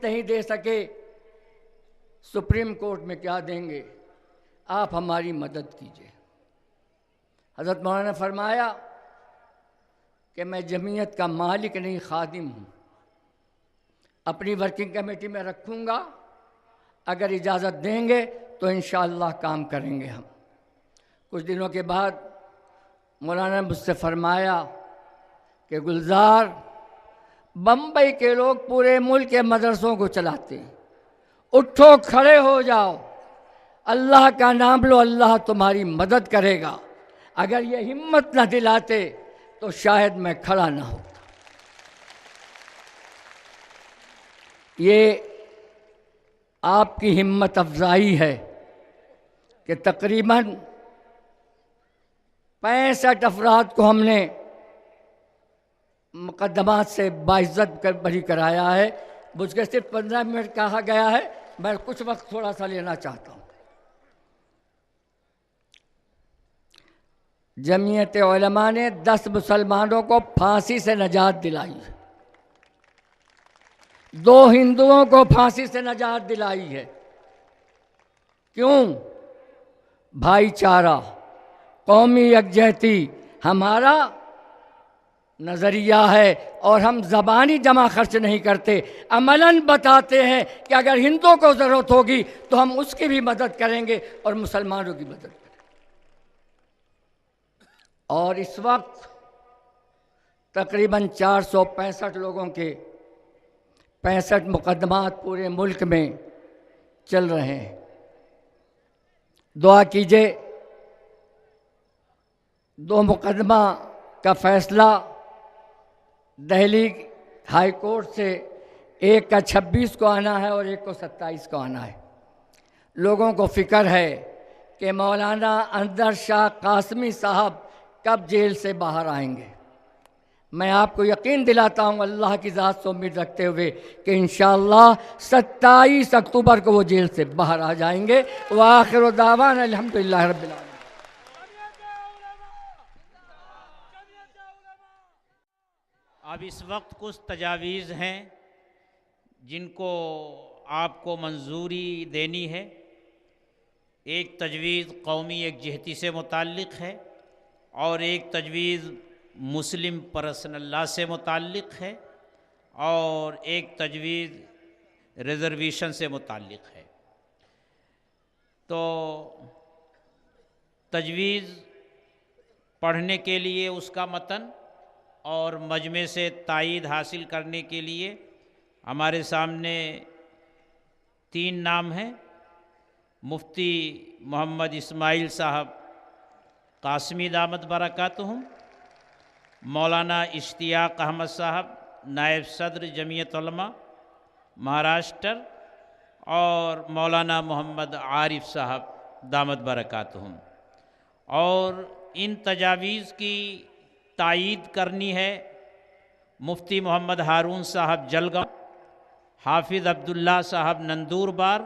نہیں دے سکے supreme court میں کیا دیں گے، آپ ہماری مدد کیجیے۔ حضرت مولانا نے فرمایا کہ میں جمعیت کا مالک نہیں، خادم ہوں، اپنی ورکنگ کمیٹی میں رکھوں گا، اگر اجازت دیں گے تو انشاءاللہ کام کریں گے ہم۔ کچھ دنوں کے بعد مولانا نے مجھ سے فرمایا کہ گلزار، بمبئی کے لوگ پورے ملک کے مدرسوں کو چلاتے ہیں، اٹھو کھڑے ہو جاؤ، اللہ کا نام لو، اللہ تمہاری مدد کرے گا۔ اگر یہ ہمت نہ دلاتے تو شاید میں کھڑا نہ ہوتا۔ یہ آپ کی ہمت افزائی ہے کہ تقریباً 65 افراد کو ہم نے مقدمات سے باعزت بری کرایا ہے۔ مجھ سے صرف 15 منٹ کہا گیا ہے، میں کچھ وقت تھوڑا سا لینا چاہتا ہوں۔ جمعیت علماء نے 10 مسلمانوں کو پھانسی سے نجات دلائی ہے، 2 ہندوؤں کو پھانسی سے نجات دلائی ہے۔ کیوں؟ بھائی چارہ، قومی یکجہتی ہمارا نظریہ ہے، اور ہم زبانی جمع خرچ نہیں کرتے، عملاً بتاتے ہیں کہ اگر ہندوؤں کو ضرورت ہوگی تو ہم اس کی بھی مدد کریں گے اور مسلمانوں کی مدد کریں گے۔ اور اس وقت تقریباً 465 لوگوں کے 65 مقدمات پورے ملک میں چل رہے ہیں۔ دعا کیجئے، 2 مقدمہ کا فیصلہ دہلی ہائی کورٹ سے، ایک کا 26 کو آنا ہے اور ایک کو 27 کو آنا ہے۔ لوگوں کو فکر ہے کہ مولانا انظر شاہ قاسمی صاحب کب جیل سے باہر آئیں گے۔ میں آپ کو یقین دلاتا ہوں اللہ کی ذات سے امید رکھتے ہوئے کہ انشاءاللہ 27 اکتوبر کو وہ جیل سے باہر آ جائیں گے۔ وآخر دعوانا الحمدللہ رب العالمین۔ اب اس وقت کچھ تجاویز ہیں جن کو آپ کو منظوری دینی ہے۔ ایک تجویز قومی یکجہتی سے متعلق ہے، اور ایک تجویز مسلم پرسنل لا سے متعلق ہے، اور ایک تجویز ریزرویشن سے متعلق ہے۔ تو تجویز پڑھنے کے لیے اس کا متن اور مجمع سے تائید حاصل کرنے کے لیے ہمارے سامنے 3 نام ہیں۔ مفتی محمد اسماعیل صاحب قاسمی دامت برکاتہم، مولانا اشتیاق احمد صاحب نائب صدر جمعیت علماء مہاراشٹر، اور مولانا محمد عارف صاحب دامت برکاتہم۔ اور ان تجاویز کی تائید کرنی ہے مفتی محمد ہارون صاحب جلگاؤں، حافظ عبداللہ صاحب نندوربار،